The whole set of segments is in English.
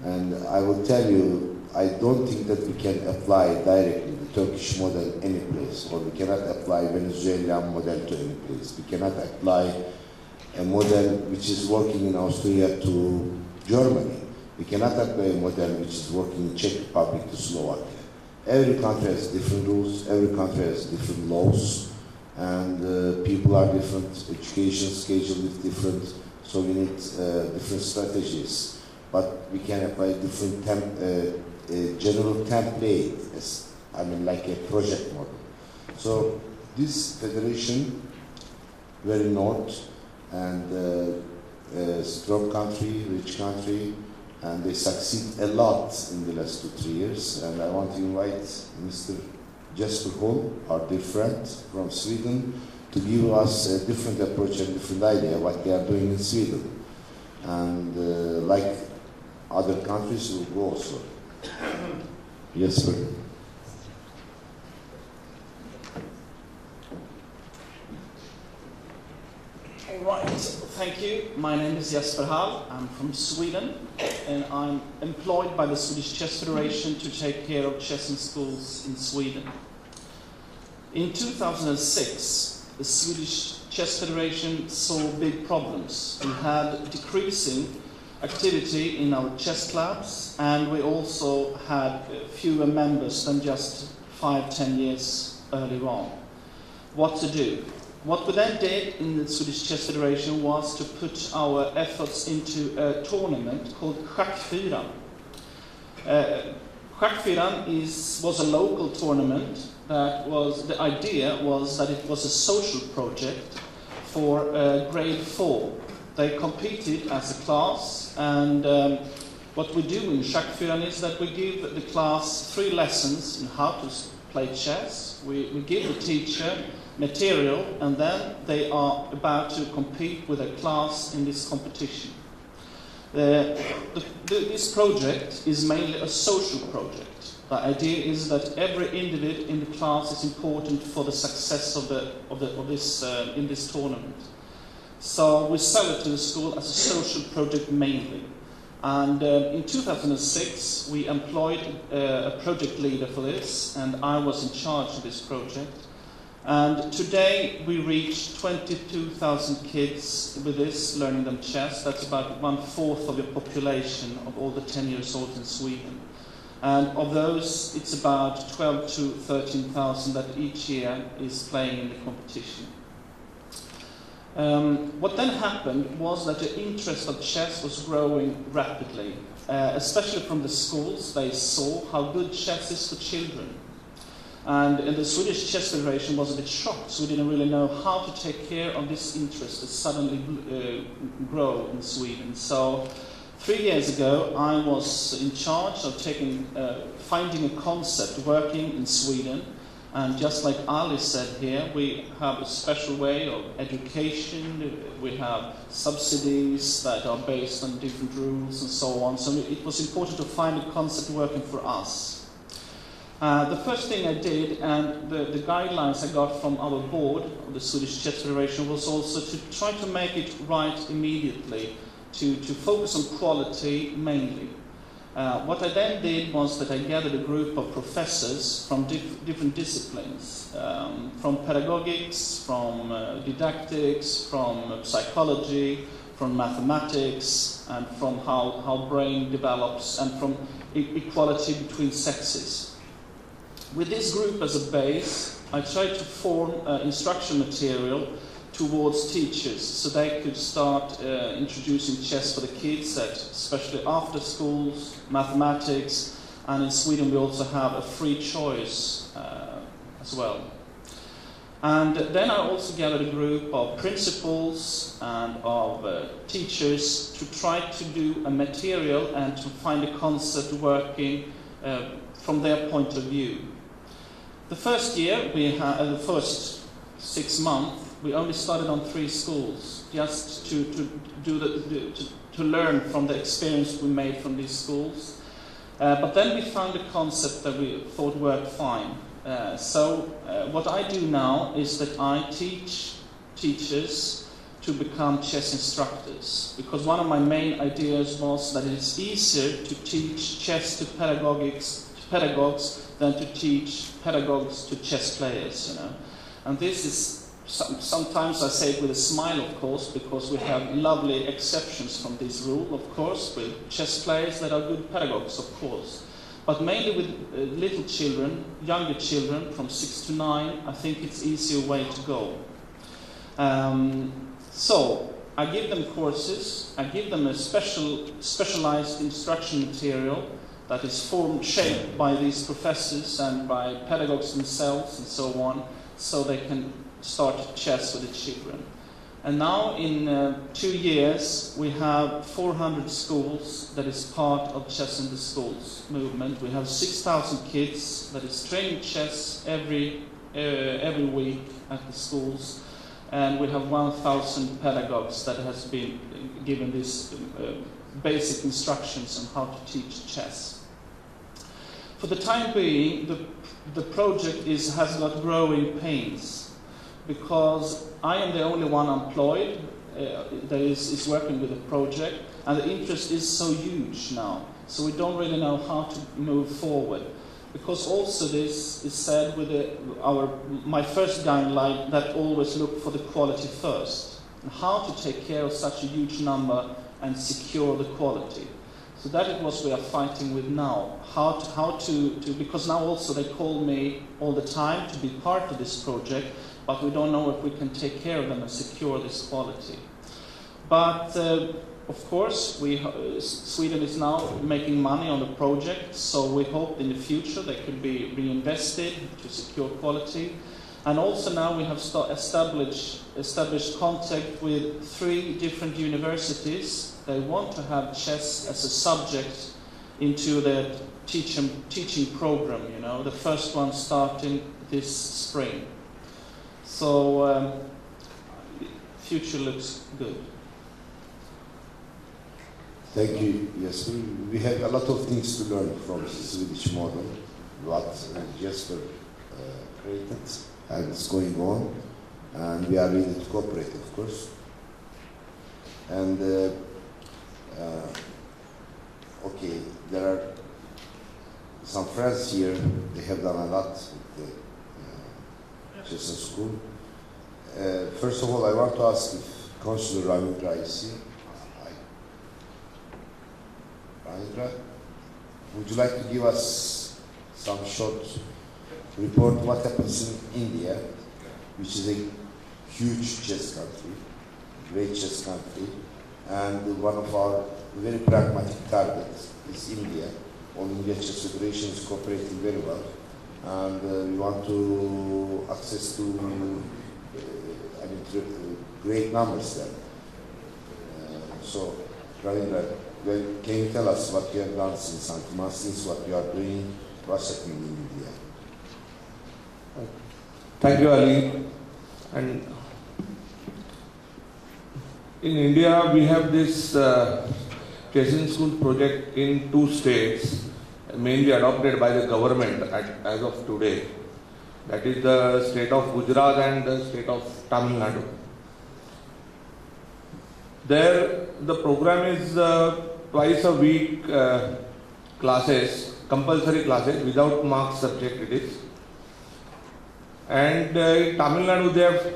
And I will tell you, I don't think that we can apply directly the Turkish model any place, or we cannot apply Venezuelan model to any place. We cannot apply a model which is working in Austria to Germany. We cannot apply a model which is working in Czech Republic to Slovakia. Every country has different rules, every country has different laws, and people are different, education schedule is different, so we need different strategies. But we can apply different general template, like a project model. So this federation, very north, and strong country, rich country, and they succeed a lot in the last 2-3 years. And I want to invite Mr. Jesper Hall, our dear friend from Sweden, to give us a different approach and different idea what they are doing in Sweden. And like other countries will go also. Jesper. All right, thank you. My name is Jesper Hall. I'm from Sweden, and I'm employed by the Swedish Chess Federation to take care of chess in schools in Sweden. In 2006, the Swedish Chess Federation saw big problems. We had decreasing activity in our chess clubs, and we also had fewer members than just 5-10 years earlier on. What to do? What we then did in the Swedish Chess Federation was to put our efforts into a tournament called FIDE. FIDE was a local tournament. The idea was that it was a social project for grade 4. They competed as a class, and what we do in FIDE is that we give the class 3 lessons in how to play chess. We give the teacher material, and then they are about to compete with a class in this competition. This project is mainly a social project. The idea is that every individual in the class is important for the success of this in this tournament. So we sell it to the school as a social project mainly. And in 2006, we employed a project leader for this, and I was in charge of this project. And today we reach 22,000 kids with this, learning them chess. That's about 1/4 of the population of all the 10 years old in Sweden. And of those, it's about 12 to 13,000 that each year is playing in the competition. What then happened was that the interest of chess was growing rapidly, especially from the schools. They saw how good chess is for children. And the Swedish Chess Federation was a bit shocked, so we didn't really know how to take care of this interest that suddenly grew in Sweden. So 3 years ago, I was in charge of finding a concept working in Sweden. And just like Ali said here, we have a special way of education. We have subsidies that are based on different rules and so on. So it was important to find a concept working for us. The first thing I did, and the guidelines I got from our board of the Swedish Chess Federation, was also to try to make it right immediately, to focus on quality mainly. What I then did was that I gathered a group of professors from different disciplines, from pedagogics, from didactics, from psychology, from mathematics, and from how brain develops, and from equality between sexes. With this group as a base, I tried to form instruction material towards teachers, so they could start introducing chess for the kids, especially after schools, mathematics, and in Sweden we also have a free choice as well. And then I also gathered a group of principals and of teachers to try to do a material and to find a concept working from their point of view. The first year, the first 6 months, we only started on 3 schools, just to learn from the experience we made from these schools. But then we found a concept that we thought worked fine. So what I do now is that I teach teachers to become chess instructors, because one of my main ideas was that it's easier to teach chess to pedagogues than to teach pedagogues to chess players, you know. And this is, sometimes I say it with a smile, of course, because we have lovely exceptions from this rule, of course, with chess players that are good pedagogues, of course. But mainly with little children, younger children, from 6 to 9, I think it's easier way to go. So I give them courses, I give them a specialized instruction material that is shaped by these professors and by pedagogues themselves and so on, so they can start chess with the children. And now in 2 years we have 400 schools that is part of Chess in the Schools movement. We have 6,000 kids that is training chess every week at the schools. And we have 1,000 pedagogues that has been given these basic instructions on how to teach chess. For the time being, the project has got growing pains, because I am the only one employed that is working with the project, and the interest is so huge now, so we don't really know how to move forward. Because also this is said with my first guideline that always look for the quality first, and how to take care of such a huge number and secure the quality. So that is what we are fighting with now. How to because now also they call me all the time to be part of this project, but we don't know if we can take care of them and secure this quality. But of course, Sweden is now making money on the project, so we hope in the future they could be reinvested to secure quality. And also now we have established contact with 3 different universities. They want to have chess as a subject into their teaching program, you know, the first one starting this spring. So future looks good. Thank you. Yes, we have a lot of things to learn from the Swedish model, what Jesper created, and it's going on, and we are ready to cooperate, of course. And okay, there are some friends here. They have done a lot with the chess school. First of all, I want to ask if Councillor Ravindra is here. Ravindra, would you like to give us some short report what happens in India, which is a huge chess country, great chess country, and one of our very pragmatic targets is India. All India Chess Federation is cooperating very well, and we want to access to great numbers there. So, Ravindra, can you tell us what you have done since since what you are doing, what's happening in India? Thank you, Ali. And in India, we have this chess in school project in 2 states, mainly adopted by the government as of today. That is the state of Gujarat and the state of Tamil Nadu. There, the program is twice a week classes, compulsory classes, without marks subject it is. And in Tamil Nadu, they have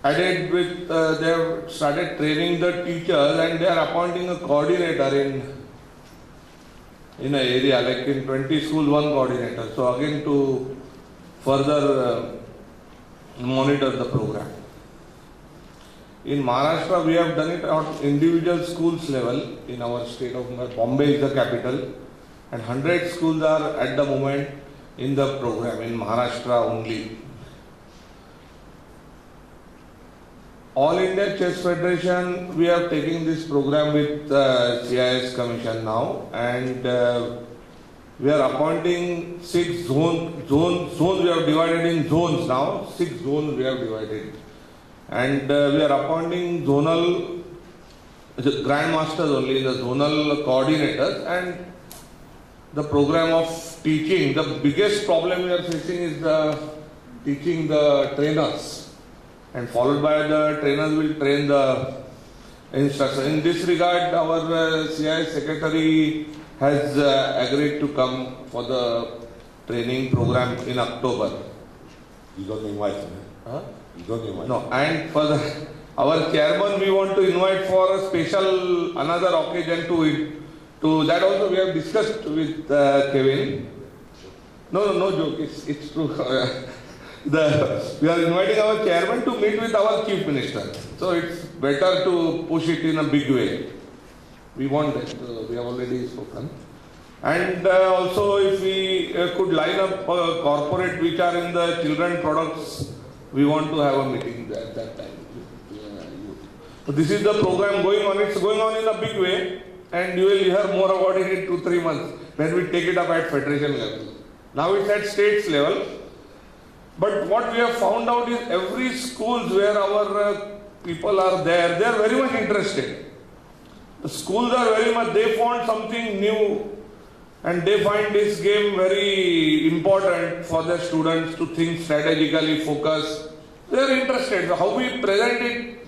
added with, they have started training the teachers, and they are appointing a coordinator in an area, like in 20 schools, 1 coordinator. So again, to further monitor the program. In Maharashtra, we have done it on individual schools level in our state of Bombay is the capital, and 100 schools are at the moment in the program in Maharashtra only. All India Chess Federation, we are taking this program with CIS Commission now, and we are appointing 6 zones. We have divided in zones now. 6 zones we have divided. And we are appointing zonal grandmasters only, the zonal coordinators, and the program of teaching. The biggest problem we are facing is teaching the trainers. and followed by the trainers will train the instructor. In this regard, our CIS secretary has agreed to come for the training program in October. You don't invite me. Huh? You don't invite No, me. and for our chairman, we want to invite for a special another occasion to it. To that also we have discussed with Kevin. No joke. It's true. We are inviting our chairman to meet with our chief minister. So it's better to push it in a big way. We want that. We have already spoken. And also, if we could line up corporate which are in the children products, we want to have a meeting at that time. So this is the program going on. It's going on in a big way, and you will hear more about it in 2-3 months when we take it up at federation level. Now it's at states level. But what we have found out is every schools where our people are there, they are very much interested. The schools are very much, they found something new and they find this game very important for their students to think strategically, focus. They are interested. So how we present it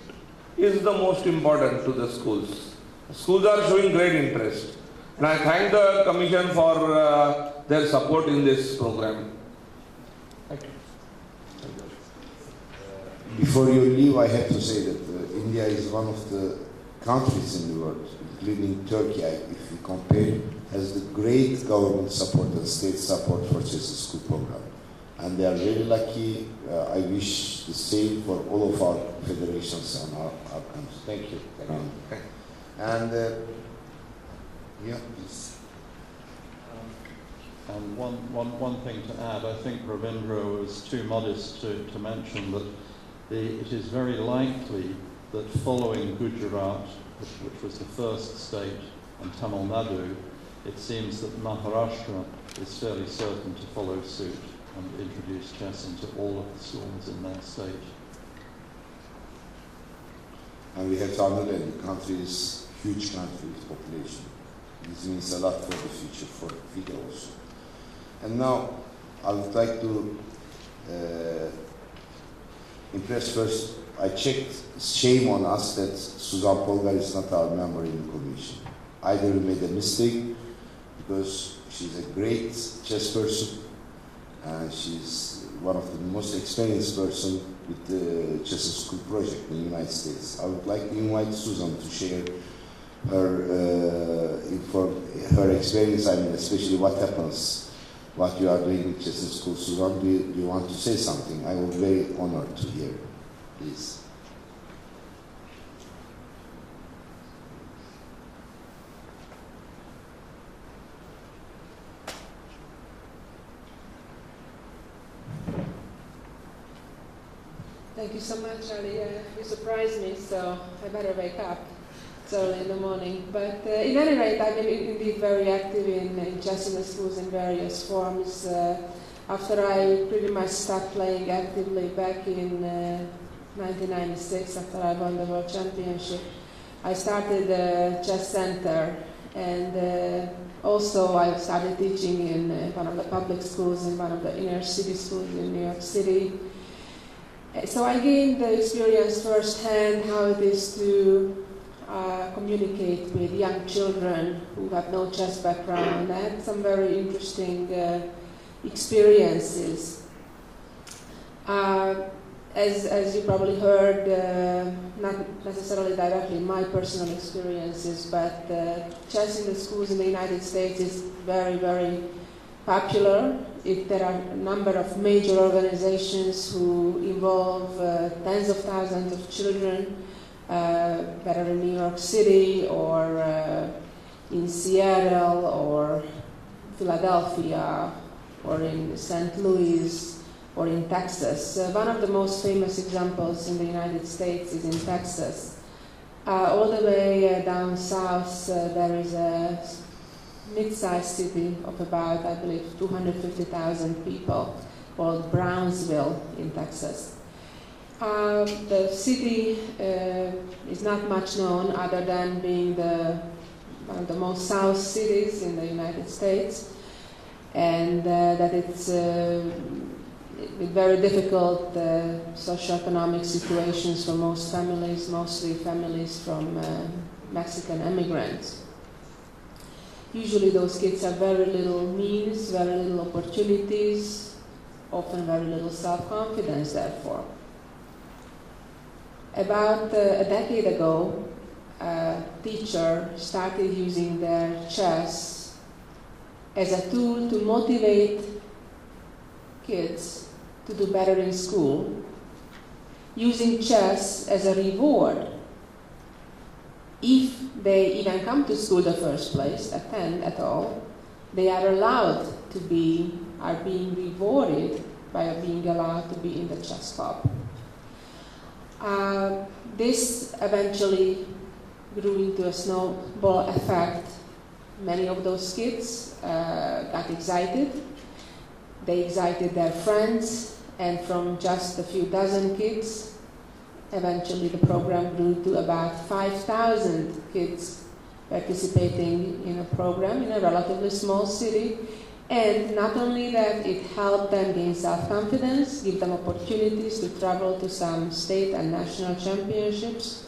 is the most important to the schools. Schools are showing great interest. And I thank the Commission for their support in this program. Thank you. Before you leave, I have to say that India is one of the countries in the world, including Turkey, if we compare, has the great government support and state support for chess school program. And they are very lucky. I wish the same for all of our federations and our countries. Thank you. And yeah, please. And one thing to add, I think Ravindra was too modest to mention that it is very likely that following Gujarat, which was the first state, and Tamil Nadu, it seems that Maharashtra is fairly certain to follow suit and introduce chess into all of the schools in their state. And we have to understand the country is a huge country with population. This means a lot for the future, for FIDE also. And now, I would like to impress first. I checked, shame on us that Suzan Polgar is not our member in the commission. Either we made a mistake, because she's a great chess person, and she's one of the most experienced person with the chess school project in the United States. I would like to invite Susan to share her experience, I mean, especially what happens, what you are doing with chess school. Susan, do you want to say something? I would be very honored to hear. Please. Thank you so much, Ali. You surprised me, so I better wake up. It's early in the morning. But in any rate, I've been indeed very active in chess in the schools in various forms. After I pretty much stopped playing actively back in 1996, after I won the World Championship, I started a chess center, and also I started teaching in one of the public schools, in one of the inner city schools in New York City. So I gained the experience firsthand how it is to communicate with young children who have no chess background, and I had some very interesting experiences. As you probably heard, not necessarily directly my personal experiences, but chess in the schools in the United States is very, very popular. There are a number of major organizations who involve tens of thousands of children that are in New York City or in Seattle or Philadelphia or in St. Louis or in Texas. One of the most famous examples in the United States is in Texas. All the way down south, there is a mid-sized city of about, I believe, 250,000 people called Brownsville in Texas. The city is not much known other than being one of the most south cities in the United States, and that it's with very difficult socioeconomic situations for most families, mostly families from Mexican immigrants. Usually those kids have very little means, very little opportunities, often very little self-confidence, therefore. About a decade ago, a teacher started using their chess as a tool to motivate kids to do better in school, using chess as a reward. If they even come to school in the first place, attend at all, they are allowed to are being rewarded by being allowed to be in the chess club. This eventually grew into a snowball effect. Many of those kids got excited. They excited their friends, and from just a few dozen kids, eventually the program grew to about 5,000 kids participating in a program in a relatively small city. And not only that, it helped them gain self-confidence, give them opportunities to travel to some state and national championships,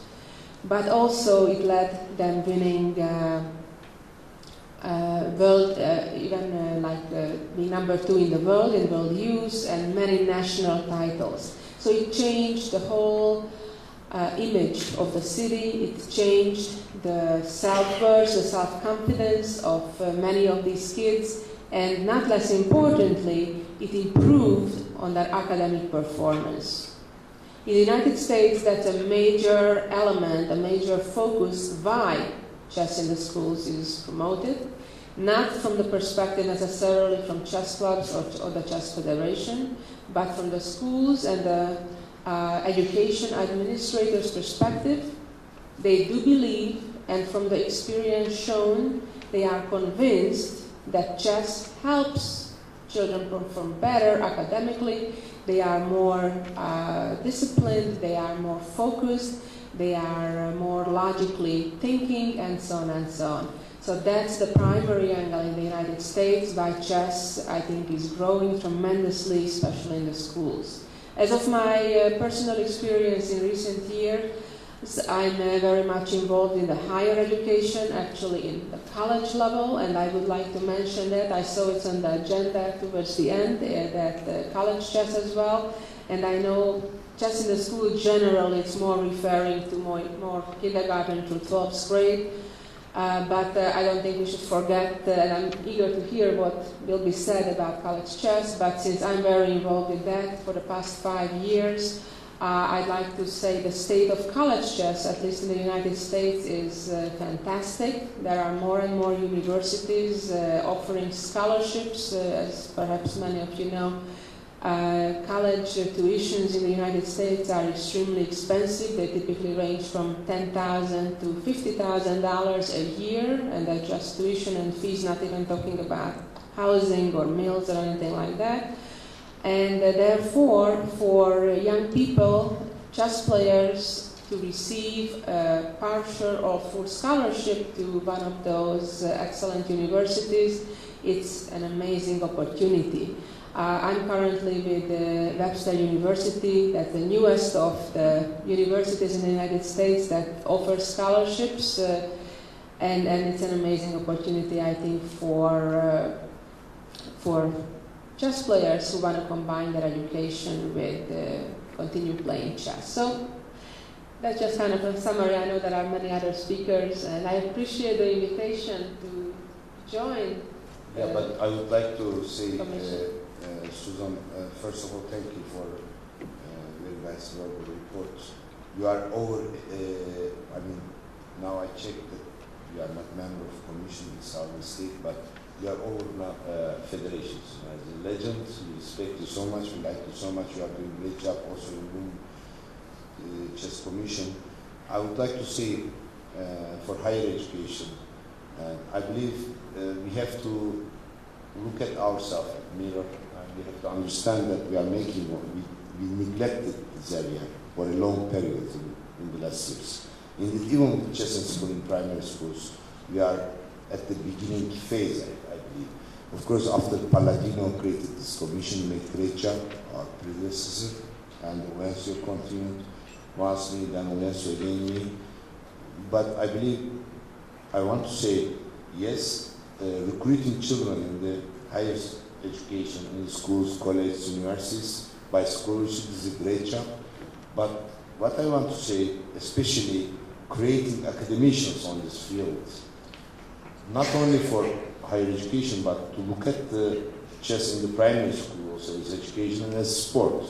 but also it led them winning being number 2 in the world, in world youth, and many national titles. So it changed the whole image of the city. It changed the self-worth, the self-confidence of many of these kids, and not less importantly, it improved on their academic performance. In the United States, that's a major element, a major focus why chess in the schools is promoted, not from the perspective necessarily from chess clubs or the chess federation, but from the schools and the education administrators' perspective. They do believe, and from the experience shown, they are convinced that chess helps children perform better academically. They are more disciplined, they are more focused, they are more logically thinking, and so on and so on. So that's the primary angle in the United States why chess, I think, is growing tremendously, especially in the schools. As of my personal experience in recent years, I'm very much involved in the higher education, actually in the college level, and I would like to mention that. I saw it's on the agenda towards the end, that college chess as well, and I know chess in the school generally it's more referring to more kindergarten through 12th grade, but I don't think we should forget, and I'm eager to hear what will be said about college chess, but since I'm very involved in that for the past 5 years, I'd like to say the state of college chess, at least in the United States, is fantastic. There are more and more universities offering scholarships, as perhaps many of you know. College tuitions in the United States are extremely expensive. They typically range from $10,000 to $50,000 a year, and that's just tuition and fees, not even talking about housing or meals or anything like that. And therefore, for young people, chess players, to receive a partial or full scholarship to one of those excellent universities, it's an amazing opportunity. I'm currently with Webster University, that's the newest of the universities in the United States that offers scholarships, and it's an amazing opportunity, I think, for chess players who want to combine their education with continue playing chess. So that's just kind of a summary. I know there are many other speakers, and I appreciate the invitation to join. Yeah, but I would like to say, Susan, first of all, thank you for very nice verbal report. You are over, now I checked that you are not member of commission in Southern State, but you are over now federations. As a legend, we respect you so much, we like you so much, you are doing a great job also in the chess commission. I would like to say for higher education, I believe we have to look at ourselves, mirror, and we have to understand that we are making, we neglected this area for a long period in the last years. Even with chess in school, in primary schools, we are at the beginning phase, I believe. Of course, after Palladino created this commission, made great job, our predecessor, and Owencio continued, Wasli, then Owencio again. But I believe, I want to say, yes, recruiting children in the highest education, in schools, colleges, universities, by scholarship is a great job. But what I want to say, especially creating academicians on this field, not only for higher education, but to look at the chess in the primary school also as education and as sport.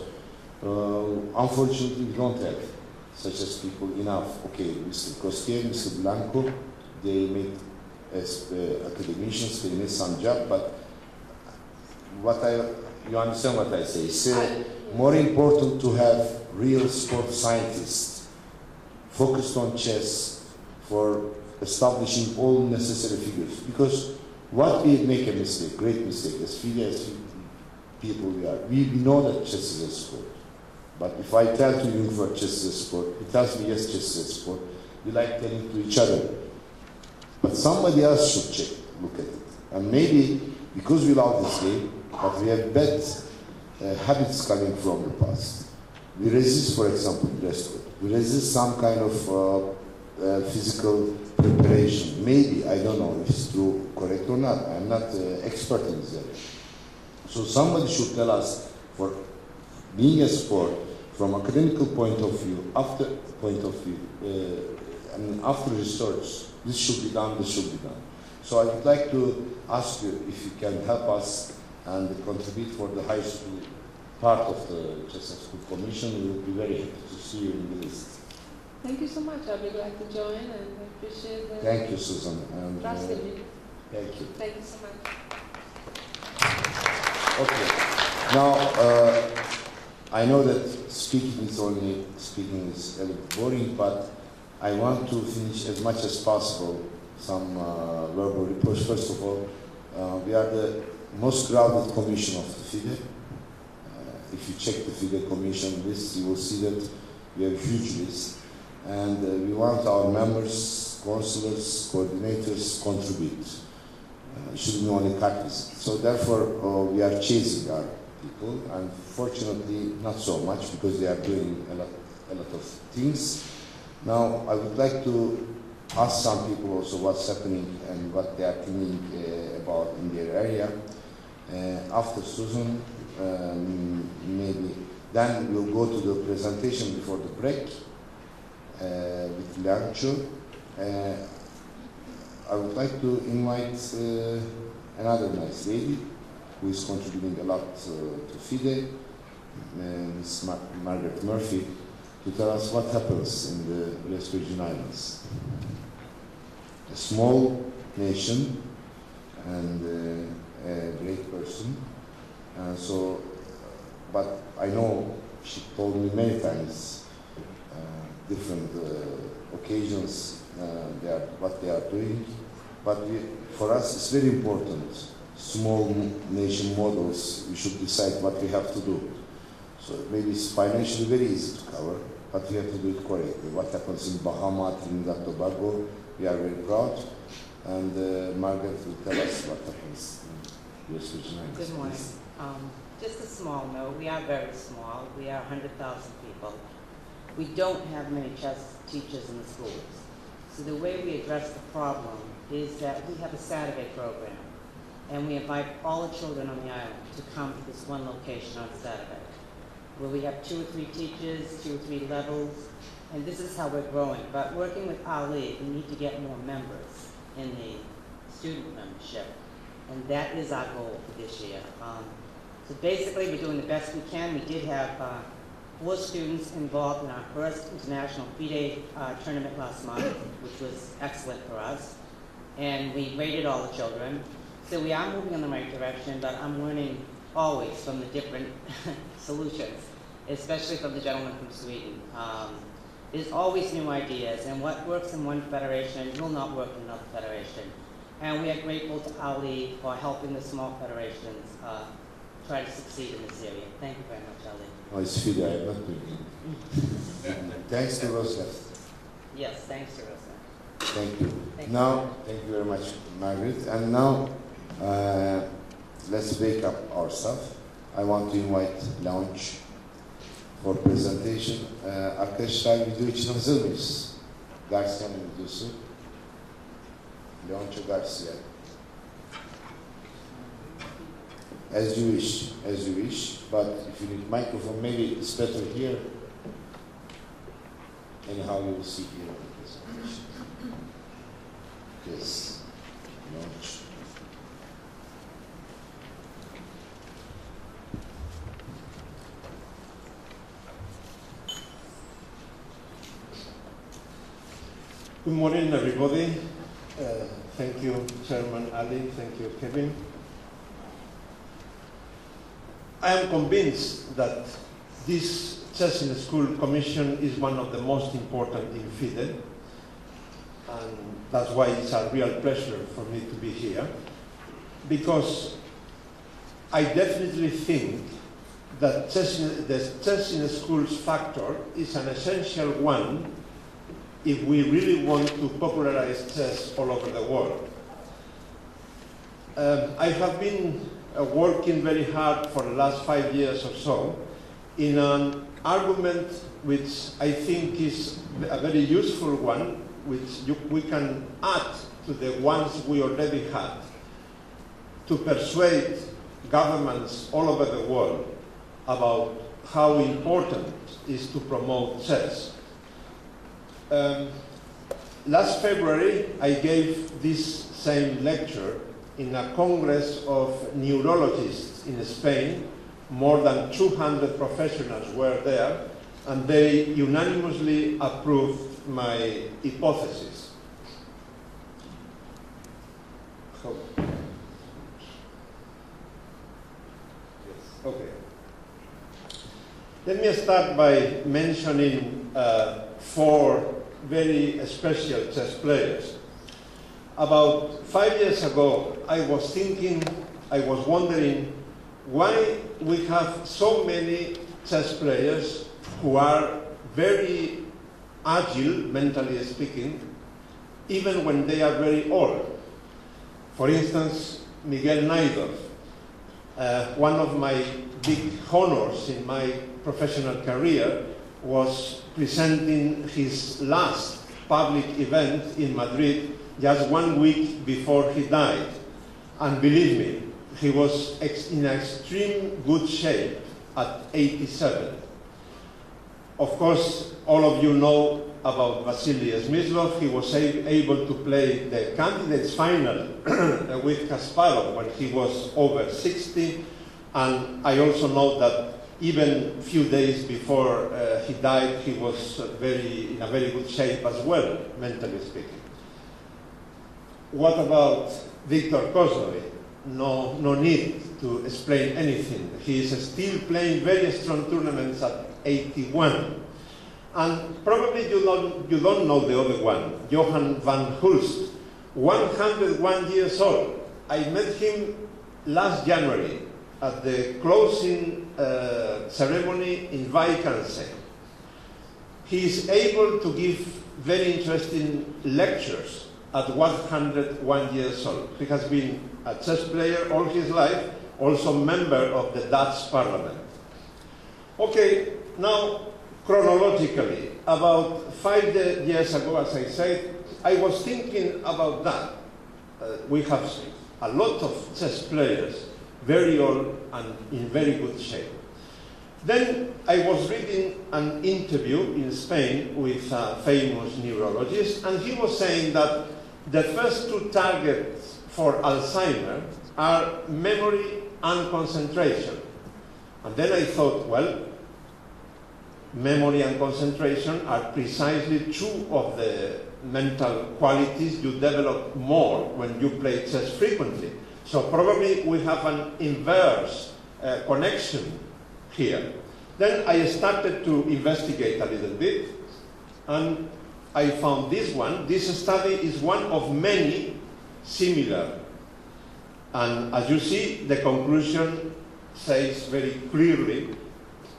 Unfortunately, we don't have such as people enough. Okay, Mr. Costier, Mr. Blanco, they make as academicians, they make some job, but you understand what I say? It's more important to have real sport scientists focused on chess for establishing all necessary figures. Because what we make a mistake, great mistake, as FIDE, as people we are, we know that chess is a sport. But if I tell to you for chess is a sport, he tells me yes, chess is a sport, we like telling to each other. But somebody else should check, look at it. And maybe because we love this game, but we have bad habits coming from the past. We resist, for example, dress code. We resist some kind of physical preparation. Maybe, I don't know if it's true, correct or not. I'm not expert in this area. So somebody should tell us, for being a sport, from academical point of view, after research, this should be done, this should be done. So I would like to ask you if you can help us and contribute for the high school part of the Chess and School Commission. We will be very happy to see you in the list. Thank you so much. I'll be glad to join, and I appreciate the Thank you, Susan. And, trust in me. thank you. Thank you so much. Okay. Now, I know that speaking is a little boring, but I want to finish as much as possible some verbal reports. First of all, we are the most crowded commission of the FIDE. If you check the FIDE commission list, you will see that we have a huge list. And we want our members, counselors, coordinators contribute. It shouldn't be only cut visit. So therefore, we are chasing our people, and fortunately not so much because they are doing a lot of things. Now, I would like to ask some people also what's happening and what they are thinking about in their area. After Susan, maybe, then we'll go to the presentation before the break with Lancho. I would like to invite another nice lady who is contributing a lot to FIDE, Ms. Margaret Murphy, to tell us what happens in the West Virgin Islands. A small nation and a great person. But I know she told me many times, different occasions, what they are doing. But for us, it's very important. Small nation models, we should decide what we have to do. So maybe it's financially very easy to cover, but we have to do it correctly. What happens in Bahamas, Trinidad and Tobago, we are very proud. And Margaret will tell us what happens in US Virgin Islands. Good morning. Just a small note, we are very small. We are 100,000 people. We don't have many chess teachers in the schools. So the way we address the problem is that we have a Saturday program, and we invite all the children on the island to come to this one location on Saturday, where we have 2 or 3 teachers, 2 or 3 levels, and this is how we're growing. But working with Ali, we need to get more members in the student membership, and that is our goal for this year. So basically, we're doing the best we can. We did have 4 students involved in our first international FIDE tournament last month, which was excellent for us. And we rated all the children. So we are moving in the right direction, but I'm learning always from the different solutions, especially from the gentleman from Sweden. There's always new ideas, and what works in one federation will not work in another federation. And we are grateful to Ali for helping the small federations try to succeed in this area. Thank you very much, Ali. Oh, it's FIDE, I'm not doing it. Thanks to Rosa. Yes, thanks to Rosa. Thank you. Thank Now, thank you very much, Margaret. And now, let's break up our stuff. I want to invite Launch for presentation. Arkadaşlar video için hazır mıyız? Garcia'nın videosu. Leoncio Garcia. As you wish. But if you need microphone, maybe it's better here. Anyhow, you will see here the presentation. Yes, launch. Good morning, everybody. Thank you, Chairman Ali. Thank you, Kevin. I am convinced that this Chess in the School Commission is one of the most important in FIDE, and that's why it's a real pleasure for me to be here, because I definitely think that the Chess in the Schools factor is an essential one if we really want to popularize chess all over the world. I have been working very hard for the last 5 years or so in an argument which I think is a very useful one, which we can add to the ones we already had, to persuade governments all over the world about how important it is to promote chess. Last February, I gave this same lecture in a Congress of neurologists in Spain. More than 200 professionals were there, and they unanimously approved my hypothesis. Okay. Let me start by mentioning 4 very special chess players. About 5 years ago, I was wondering why we have so many chess players who are very agile, mentally speaking, even when they are very old. For instance, Miguel Naidorf, one of my big honors in my professional career was presenting his last public event in Madrid just 1 week before he died. And believe me, he was in extreme good shape at 87. Of course, all of you know about Vasily Smyslov. He was able to play the candidates final with Kasparov when he was over 60. And I also know that even a few days before he died, he was in a very good shape as well, mentally speaking. What about Viktor Kozlovic? No need to explain anything. He is still playing very strong tournaments at 81. And probably you don't know the other one, Johan van Hulst, 101 years old. I met him last January at the closing ceremony in Vaikanse. He is able to give very interesting lectures at 101 years old. He has been a chess player all his life, also member of the Dutch parliament. Okay, now chronologically, about 5 years ago, as I said, I was thinking about that. We have a lot of chess players, very old and in very good shape. Then I was reading an interview in Spain with a famous neurologist, and he was saying that the first 2 targets for Alzheimer are memory and concentration. And then I thought, well, memory and concentration are precisely 2 of the mental qualities you develop more when you play chess frequently. So probably we have an inverse connection here. Then I started to investigate a little bit, and I found this one. This study is one of many similar. And as you see, the conclusion says very clearly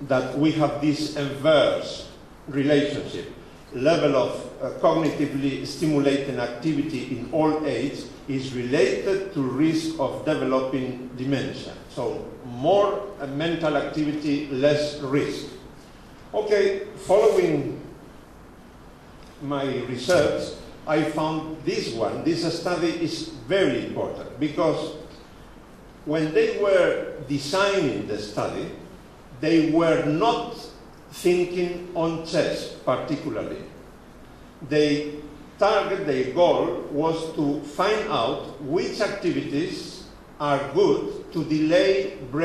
that we have this inverse relationship. level of cognitively stimulating activity in old age is related to risk of developing dementia. So more mental activity, less risk. Okay, following my research, I found this one. This study is very important because when they were designing the study, they were not thinking on chess particularly. Their goal was to find out which activities are good to delay brain